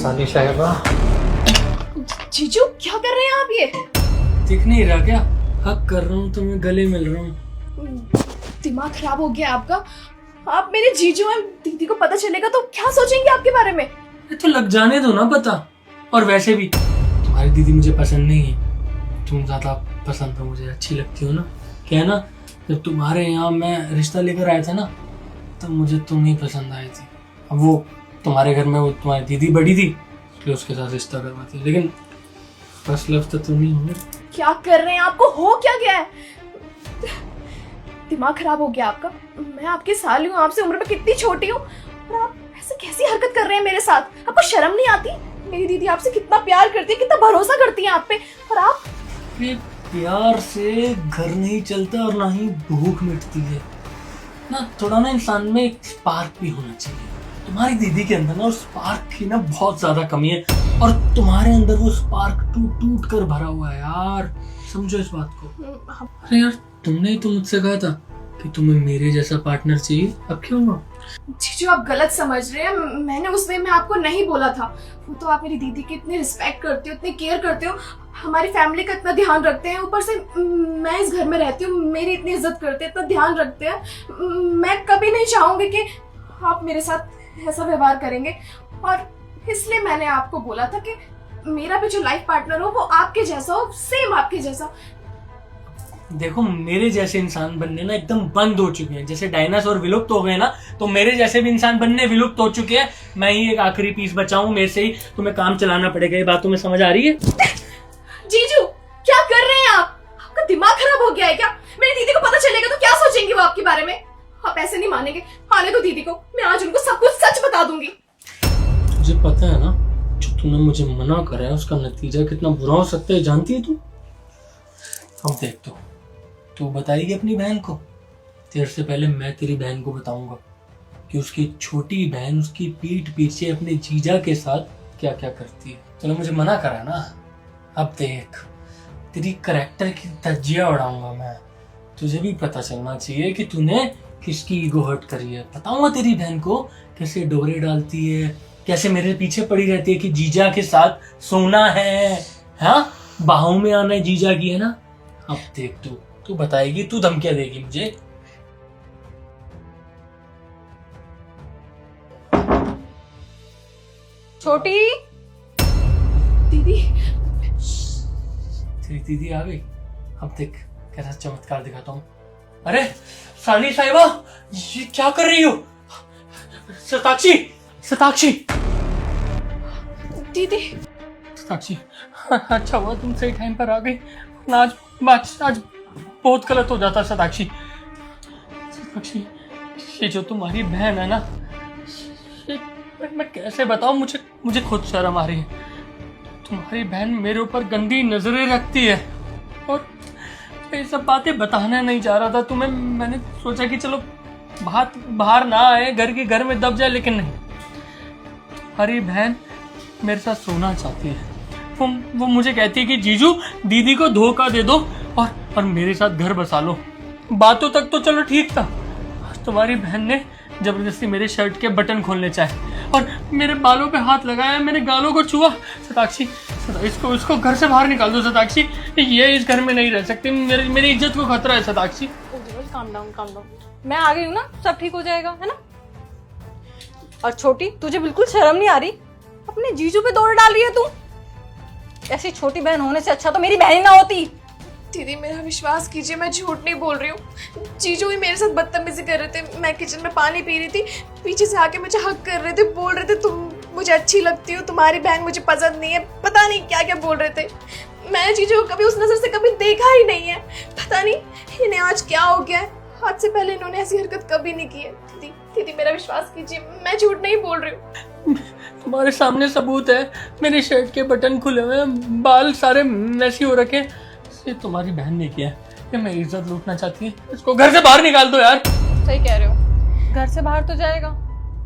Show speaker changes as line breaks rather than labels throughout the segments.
साली साहिबा।
जीजू क्या कर रहे हैं आप ये?
दिख नहीं रहा क्या? हक कर रहा हूँ तो मैं गले मिल रहा हूँ।
दिमाग खराब हो गया आपका। आप मेरे जीजू हैं, दीदी को पता चलेगा तो क्या सोचेंगे आपके बारे में?
तो लग जाने दो ना पता। और वैसे भी तुम्हारी दीदी मुझे पसंद नहीं है, तुम ज्यादा पसंद हो मुझे, अच्छी लगती हो ना। क्या है ना, जब तुम्हारे यहाँ मैं रिश्ता लेकर आया था ना तो मुझे तुम ही पसंद आई थी। अब वो तुम्हारे घर में वो तुम्हारी दीदी बड़ी थी इसलिए उसके साथ रिश्ता करवाती है, लेकिन फर्स्ट लव तो तुम ही हो।
क्या कर रहे हैं? आपको हो क्या गया है? दिमाग खराब हो गया आपका। मैं आपकी साली हूँ, आपसे उम्र में कितनी छोटी हूँ और आप ऐसे कैसी हरकत कर रहे हैं मेरे साथ? आपको शर्म नहीं आती? मेरी दीदी आपसे कितना प्यार करती है, कितना भरोसा करती है आप पे, और आप?
प्यार से घर नहीं चलता और ना ही भूख मिटती है ना। थोड़ा ना इंसान में एक स्पार्क भी होना चाहिए। तुम्हारी दीदी के अंदर ना उस स्पार्क की ना बहुत ज्यादा कमी है और तुम्हारे अंदर वो स्पार्क टूट टूट कर भरा हुआ है यार, समझो इस बात को। अरे यार तुमने ही तो मुझसे कहा था कि तुम्हें मेरे जैसा पार्टनर चाहिए, अब क्यों हुआ?
जीजू आप गलत समझ रहे हैं। मैंने उस वे में आपको नहीं बोला था। वो तो आप मेरी दीदी की इतनी रिस्पेक्ट करते हो, इतनी केयर करते हो, हमारी फैमिली का इतना ध्यान रखते हैं। ऊपर से मैं इस घर में रहती हूँ, मेरी इतनी इज्जत करते हैं, इतना ध्यान रखते हैं। मैं कभी नहीं चाहूंगी कि आप मेरे साथ ऐसा व्यवहार करेंगे, और इसलिए मैंने आपको बोला था कि मेरा भी जो लाइफ पार्टनर हो वो आपके जैसा हो, सेम आपके जैसा।
देखो मेरे जैसे इंसान बनने ना एकदम बंद हो चुके हैं। जैसे डायनासोर विलुप्त हो गए ना, तो मेरे जैसे भी इंसान बनने विलुप्त हो चुके हैं। मैं ही एक आखिरी पीस बचाऊं, मेरे से ही तुम्हें काम चलाना पड़ेगा। ये बात तुम्हें समझ आ रही है?
जीजू क्या कर रहे हैं आप? आपका दिमाग खराब हो गया है क्या? मेरी दीदी को पता चलेगा तो क्या सोचेंगी वो आपके बारे में? आप ऐसे नहीं मानेंगे। आने दो दीदी को, मैं आज उनको सब कुछ सच बता दूंगी।
तुझे पता है ना, जो तूने मुझे मना करा है उसका नतीजा कितना बुरा हो सकता है, जानती है तू? अब देख तू बताएगी अपनी बहन को। तेरे से पहले मैं तेरी बहन को बताऊंगा कि उसकी छोटी बहन उसकी पीठ पीछे अपने जीजा के साथ क्या क्या करती है। तूने मुझे मना करा ना, अब देख तेरी करैक्टर की धज्जियां उड़ाऊंगा मैं। तुझे भी पता चलना चाहिए कि तूने किसकी ईगो हर्ट करी है। बताऊंगा तेरी बहन को कैसे डोरे डालती है, कैसे मेरे पीछे पड़ी रहती है कि जीजा के साथ सोना है, हाँ बाहों में आना है जीजा की, है ना। अब देख तू बताएगी, तू धमकियां देगी मुझे।
छोटी
दीदी,
तेरी दीदी आ गई। अब देख कैसा चमत्कार दिखाता हूँ। अरे साली साहिबा, ये क्या कर रही हो? सताक्षी, सताक्षी,
दीदी
सताक्षी, अच्छा हुआ तुम सही टाइम पर आ गई। आज बहुत गलत हो जाता सताक्षी। सताक्षी, ये जो तुम्हारी बहन है ना, मैं कैसे बताऊं, मुझे खुद शर्म आ रही है। तुम्हारी बहन मेरे ऊपर गंदी नजरें रखती है और ये सब बातें बताना नहीं चाह रहा था तुम्हें। मैंने सोचा कि चलो बाहर ना आए, घर में दब जाए, लेकिन नहीं। तुम्हारी बहन मेरे साथ सोना चाहती है। वो मुझे कहती है कि जीजू दीदी को धोखा दे दो और मेरे साथ घर बसा लो। बातों तक तो चलो ठीक था, तुम्हारी बहन ने जबरदस्ती मेरे शर्ट के बटन खोलने चाहे और मेरे बालों पे हाथ लगाया, मेरे गालों को छुआ। सताक्षी, इसको घर से बाहर निकाल दो सताक्षी, ये इस घर में नहीं रह सकती। मेरी इज्जत को खतरा है सताक्षी।
Calm down. मैं आ गई हूँ ना, सब ठीक हो जाएगा, है ना। और छोटी, तुझे बिल्कुल शर्म नहीं आ रही? अपने जीजू पे दौड़ डाल रही है तू। ऐसी छोटी बहन होने से अच्छा तो मेरी बहन ही ना होती।
दीदी मेरा विश्वास कीजिए, मैं झूठ नहीं बोल रही हूँ। जीजू ही मेरे साथ बदतमीजी कर रहे थे। मैं किचन में पानी पी रही थी, पीछे से आके मुझे हक कर रहे थे, बोल रहे थे तुम मुझे अच्छी लगती हो, तुम्हारी बहन मुझे पसंद नहीं है, पता नहीं क्या क्या बोल रहे थे। मैंने जीजू को कभी उस नजर से कभी देखा ही नहीं है। पता नहीं इन्हें आज क्या हो गया है। आज से पहले इन्होंने ऐसी हरकत कभी नहीं की है। दीदी मेरा विश्वास कीजिए, मैं झूठ नहीं बोल रही हूँ।
तुम्हारे सामने सबूत है, मेरे शर्ट के बटन खुले हुए हैं, बाल सारे मैसी हो रखे हैं। ये तुम्हारी बहन ने किया है, ये मेरी इज्जत लूटना चाहती है। इसको घर से बाहर निकाल दो यार।
सही कह रहे हो, घर से बाहर तो जाएगा।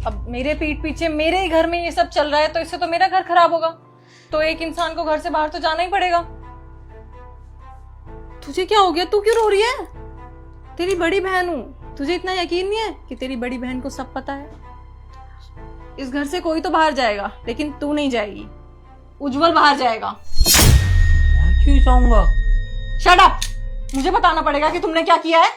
अब मेरे पीठ पीछे मेरे ही घर में ये सब चल रहा है तो इससे तो मेरा घर खराब होगा। तो एक इंसान को घर से बाहर तो जाना ही पड़ेगा। तुझे क्या हो गया? तू क्यों रो रही है? तेरी बड़ी बहन हूँ, तुझे इतना यकीन नहीं है कि तेरी बड़ी बहन को सब पता है? इस घर से कोई तो बाहर जाएगा, लेकिन तू नहीं जाएगी। उज्जवल बाहर जाएगा।
मैं क्यों जाऊंगा?
Shut up! मुझे बताना पड़ेगा कि तुमने क्या किया है।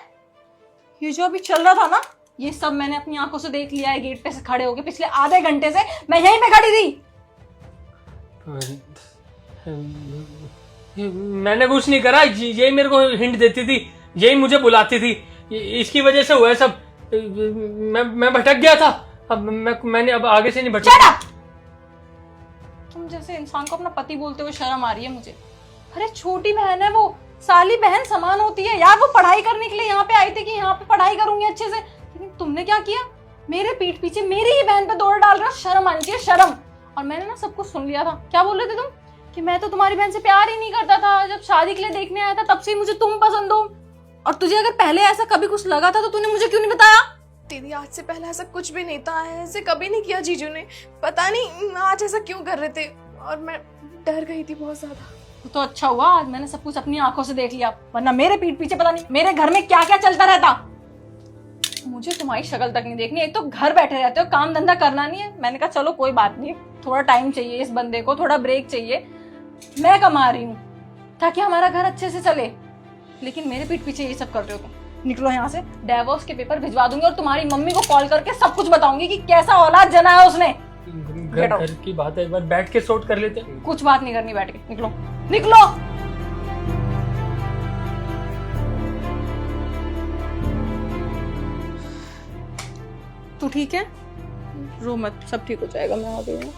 ये जो अभी चल रहा था ना, ये सब मैंने अपनी आंखों से देख लिया है। गेट पे से खड़े होके पिछले आधे घंटे से मैं यहीं पे खड़ी थी।
मैंने कुछ नहीं करा, यही मेरे को हिंट देती थी, यही मुझे बुलाती थी, इसकी वजह से हुआ है सब। मैं भटक गया था, अब मैंने अब आगे से नहीं भटक।
Shut up! तुम जैसे इंसान को अपना पति बोलते हुए शर्म आ रही है मुझे। अरे छोटी बहन है वो, साली बहन समान होती है यार। वो पढ़ाई करने के लिए यहाँ पे आई थी कि यहाँ पे पढ़ाई करूंगी अच्छे से, लेकिन तुमने क्या किया? मेरे पीठ पीछे मेरी ही बहन पे दौड़ डाल रहे हो। शर्म आनी चाहिए, शर्म। और मैंने ना सब कुछ सुन लिया था। क्या बोल रहे थे तुम? कि मैं तो तुम्हारी बहन से प्यार ही नहीं करता था, जब शादी के लिए देखने आया था तब से मुझे तुम पसंद हो। और तुझे अगर पहले ऐसा कभी कुछ लगा था तो तूने मुझे क्यों नहीं बताया?
दीदी आज से पहले ऐसा कुछ भी नहीं था, ऐसे कभी नहीं किया जीजू ने। पता नहीं आज ऐसा क्यों कर रहे थे, और मैं डर गई थी बहुत ज्यादा।
तो अच्छा हुआ आज मैंने सब कुछ अपनी आंखों से देख लिया, वरना मेरे पीठ पीछे पता नहीं मेरे घर में क्या क्या चलता रहता। मुझे तुम्हारी शक्ल तक नहीं देखनी। एक तो घर बैठे रहते हो, काम धंधा करना नहीं है। मैंने कहा चलो कोई बात नहीं, थोड़ा टाइम चाहिए इस बंदे को, थोड़ा ब्रेक चाहिए। मैं कमा रही हूँ ताकि हमारा घर अच्छे से चले, लेकिन मेरे पीठ पीछे ये सब कर रहे हो तुम। निकलो यहाँ से, डिवोर्स के पेपर भिजवा दूंगी और तुम्हारी मम्मी को कॉल करके सब कुछ बताऊंगी कि कैसा औलाद जना है उसने।
घर की बात है, एक बार बैठ के सॉर्ट कर लेते।
कुछ बात नहीं करनी बैठ के, निकलो निकलो। तू ठीक है? रो मत, सब ठीक हो जाएगा, मैं आ गई हूँ।